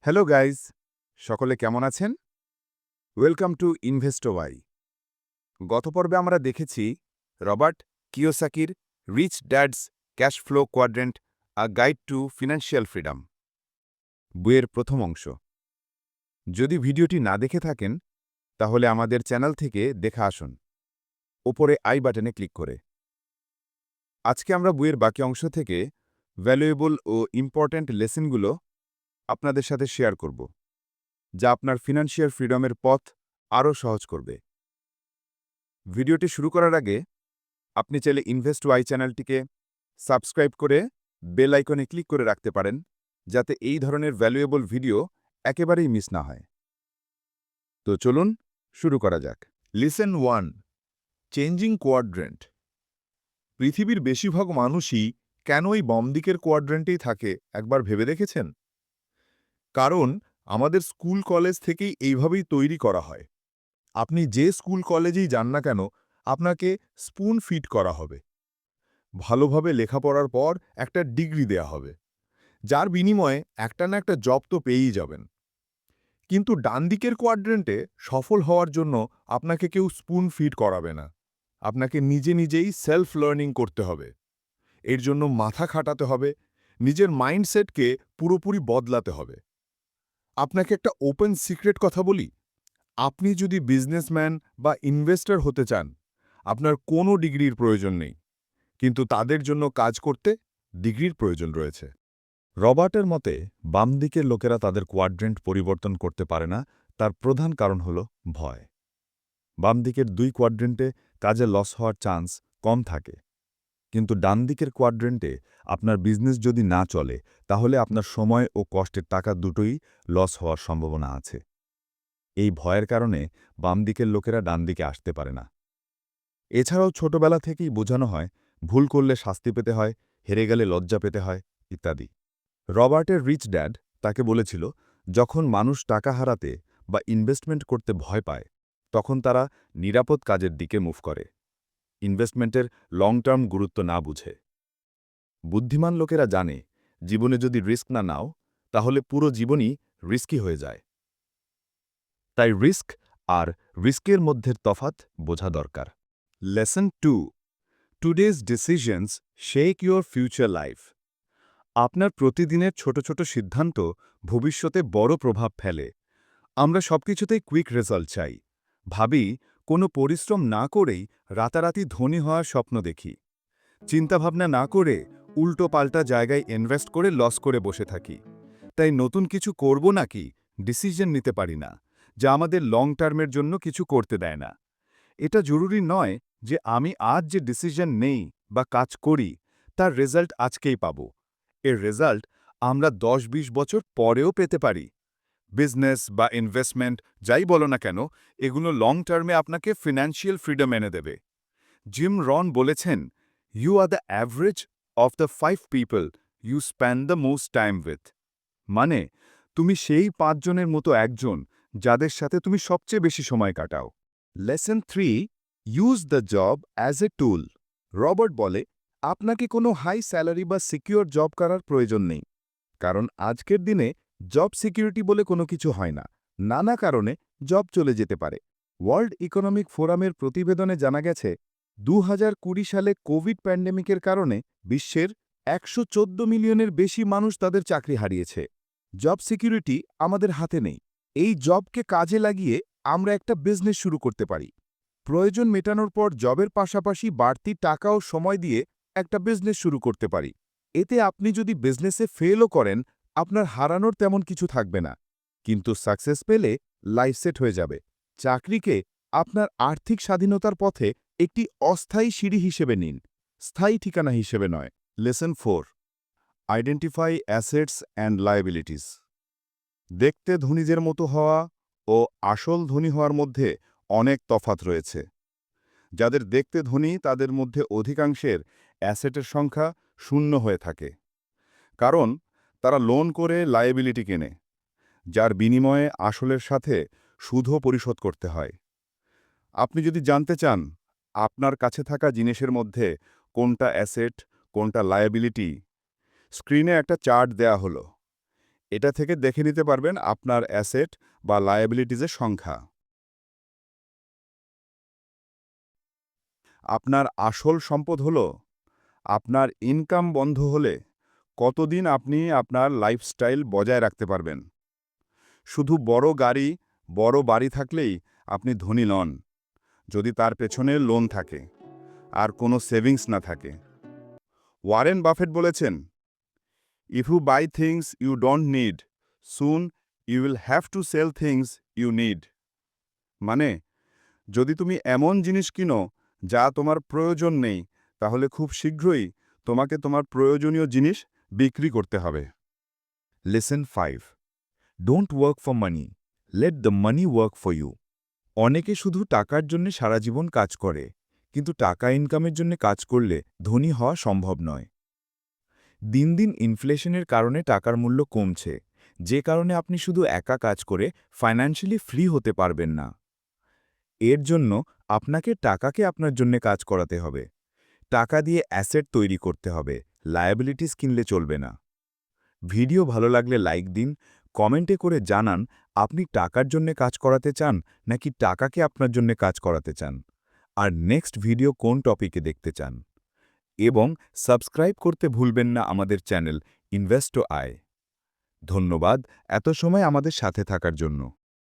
Hello guys, সকলে কেমন আছেন? ওয়েলকাম টু ইনভেস্টোয়াই। গত পর্বে আমরা দেখেছি রবার্ট কিওসাকির rich dad's cash flow quadrant a guide to financial freedom বইয়ের প্রথম অংশ। যদি ভিডিওটি না দেখে থাকেন তাহলে আমাদের চ্যানেল থেকে দেখা আসুন ওপরে আই বাটনে ক্লিক করে। আজকে আমরা বইয়ের বাকি অংশ থেকে ভ্যালুয়েবল ও ইম্পর্ট্যান্ট লেসনগুলো আপনাদের সাথে শেয়ার করব, যা আপনার ফিনান্সিয়াল ফ্রিডমের পথ আরও সহজ করবে। ভিডিওটি শুরু করার আগে আপনি চাইলে ইনভেস্ট ওয়াই চ্যানেলটিকে সাবস্ক্রাইব করে বেল আইকনে ক্লিক করে রাখতে পারেন, যাতে এই ধরনের ভ্যালুয়েবল ভিডিও একেবারেই মিস না হয়। তো চলুন শুরু করা যাক। Listen 1, changing quadrant. পৃথিবীর বেশিরভাগ মানুষই কেন এই বাম দিকের কোয়াড্রেন্টেই থাকে একবার ভেবে দেখেছেন? কারণ আমাদের স্কুল কলেজ থেকেই এইভাবেই তৈরি করা হয়। আপনি যে স্কুল কলেজেই যান না কেন, আপনাকে স্পুন ফিড করা হবে। ভালোভাবে লেখাপড়ার পর একটা ডিগ্রি দেয়া হবে, যার বিনিময়ে একটা না একটা জব তো পেয়েই যাবেন। কিন্তু ডান দিকের কোয়াড্রেন্টে সফল হওয়ার জন্য আপনাকে কেউ স্পুন ফিড করাবে না। আপনাকে নিজে নিজেই সেলফ লার্নিং করতে হবে। এর জন্য মাথা খাটাতে হবে, নিজের মাইন্ডসেটকে পুরোপুরি বদলাতে হবে। আপনাকে একটা ওপেন সিক্রেট কথা বলি, আপনি যদি বিজনেসম্যান বা ইনভেস্টর হতে চান, আপনার কোনো ডিগ্রির প্রয়োজন নেই, কিন্তু তাদের জন্য কাজ করতে ডিগ্রির প্রয়োজন রয়েছে। রবার্টের মতে বাম দিকের লোকেরা তাদের কোয়াড্রেন্ট পরিবর্তন করতে পারে না, তার প্রধান কারণ হল ভয়। বাম দিকের 2 কোয়াড্রেন্টে কাজে লস হওয়ার চান্স কম থাকে, কিন্তু ডান দিকের কোয়াড্রেন্টে আপনার বিজনেস যদি না চলে তাহলে আপনার সময় ও কষ্টের টাকা দুটোই লস হওয়ার সম্ভাবনা আছে। এই ভয়ের কারণে বাম দিকের লোকেরা ডান দিকে আসতে পারে না। এছাড়াও ছোটবেলা থেকেই বোঝানো হয় ভুল করলে শাস্তি পেতে হয়, হেরে গেলে লজ্জা পেতে হয় ইত্যাদি। রবার্টের রিচ ড্যাড তাকে বলেছিল, যখন মানুষ টাকা হারাতে বা ইনভেস্টমেন্ট করতে ভয় পায় তখন তারা নিরাপদ কাজের দিকে মুভ করে, ইনভেস্টমেন্টের লং টার্ম গুরুত্ব না বুঝে। বুদ্ধিমান লোকেরা জানে জীবনে যদি রিস্ক না নাও তাহলে পুরো জীবনই রিস্কি হয়ে যায়। তাই রিস্ক আর রিস্কের মধ্যের তফাৎ বোঝা দরকার। Lesson 2, today's decisions shake your future life. আপনার প্রতিদিনের ছোট ছোট সিদ্ধান্ত ভবিষ্যতে বড় প্রভাব ফেলে। আমরা সবকিছুতেই কুইক রেজাল্ট চাই, ভাবি কোনো পরিশ্রম না করেই রাতারাতি ধনী হওয়ার স্বপ্ন দেখি, চিন্তাভাবনা না করে উল্টো পাল্টা জায়গায় ইনভেস্ট করে লস করে বসে থাকি। তাই নতুন কিছু করব নাকি ডিসিশন নিতে পারি না, যা আমাদের লং টার্মের জন্য কিছু করতে দেয় না। এটা জরুরি নয় যে আমি আজ যে ডিসিশন নেই বা কাজ করি তার রেজাল্ট আজকেই পাব। এর রেজাল্ট আমরা 10-20 বছর পরেও পেতে পারি। বিজনেস বা ইনভেস্টমেন্ট যাই বলো না কেন, এগুলো লং টার্মে আপনাকে ফিনান্সিয়াল ফ্রিডম এনে দেবে। জিম রন বলেছেন, you are the average of the 5 people you spend the most time with. মানে, তুমি সেই 5 জনের মতো একজন যাদের সাথে তুমি সবচেয়ে বেশি সময় কাটাও। Lesson 3, use the job as a tool. Robert বলে, আপনাকে কোনো হাই স্যালারি বা সিকিউর জব করার প্রয়োজন নেই, কারণ আজকের দিনে জব সিকিউরিটি বলে কোনো কিছু হয় না। নানা কারণে জব চলে যেতে পারে। ওয়ার্ল্ড ইকোনমিক ফোরামের প্রতিবেদনে জানা গেছে 2020 সালে কোভিড প্যান্ডেমিকের কারণে বিশ্বের 114 মিলিয়নের বেশি মানুষ তাদের চাকরি হারিয়েছে। জব সিকিউরিটি আমাদের হাতে নেই। এই জবকে কাজে লাগিয়ে আমরা একটা বিজনেস শুরু করতে পারি। প্রয়োজন মেটানোর পর জবের পাশাপাশি বাড়তি টাকা ও সময় দিয়ে একটা বিজনেস শুরু করতে পারি। এতে আপনি যদি বিজনেসে ফেলও করেন, আপনার হারানোর তেমন কিছু থাকবে না, কিন্তু সাকসেস পেলে লাইফ সেট হয়ে যাবে। চাকরিকে আপনার আর্থিক স্বাধীনতার পথে একটি অস্থায়ী সিঁড়ি হিসেবে নিন, স্থায়ী ঠিকানা হিসেবে নয়। Lesson 4, identify assets and liabilities. দেখতে ধনীদের মতো হওয়া ও আসল ধনী হওয়ার মধ্যে অনেক তফাৎ রয়েছে। যাদের দেখতে ধনী তাদের মধ্যে অধিকাংশের অ্যাসেটের সংখ্যা 0 হয়ে থাকে, কারণ তারা লোন করে লায়াবিলিটি কেনে, যার বিনিময়ে আসলের সাথে সুদও পরিশোধ করতে হয়। আপনি যদি জানতে চান আপনার কাছে থাকা জিনিসের মধ্যে কোনটা অ্যাসেট কোনটা লায়াবিলিটি, স্ক্রিনে একটা চার্ট দেয়া হলো। এটা থেকে দেখে নিতে পারবেন আপনার অ্যাসেট বা লায়াবিলিটিজের সংখ্যা। আপনার আসল সম্পদ হল আপনার ইনকাম বন্ধ হলে কতদিন আপনি আপনার লাইফস্টাইল বজায় রাখতে পারবেন। শুধু বড় গাড়ি, বড় বাড়ি থাকলেই আপনি ধনী নন, যদি তার পেছনে লোন থাকে আর কোনো সেভিংস না থাকে। ওয়ারেন বাফেট বলেছেন, if you buy things you don't need, soon you will have to sell things you need. মানে, যদি তুমি এমন জিনিস কিনো যা তোমার প্রয়োজন নেই, তাহলে খুব শীঘ্রই তোমাকে তোমার প্রয়োজনীয় জিনিস বিক্রি করতে হবে। Lesson 5, don't work for money, let the money work for you. অনেকে শুধু টাকার জন্য সারা জীবন কাজ করে, কিন্তু টাকা ইনকামের জন্য কাজ করলে ধনী হওয়া সম্ভব নয়। দিন দিন ইনফ্লেশনের কারণে টাকার মূল্য কমছে, যে কারণে আপনি শুধু একা কাজ করে ফাইন্যান্সিয়ালি ফ্রি হতে পারবেন না। এর জন্য আপনাকে টাকাকে আপনার জন্য কাজ করাতে হবে। টাকা দিয়ে অ্যাসেট তৈরি করতে হবে, লায়াবিলিটিস কিনলে চলবে না। ভিডিও ভালো লাগলে লাইক দিন, কমেন্টে করে জানান আপনি টাকার জন্য কাজ করাতে চান নাকি টাকাকে আপনার জন্য কাজ করাতে চান, আর নেক্সট ভিডিও কোন টপিকে দেখতে চান। এবং সাবস্ক্রাইব করতে ভুলবেন না আমাদের চ্যানেল ইনভেস্টো আই। ধন্যবাদ এত সময় আমাদের সাথে থাকার জন্য।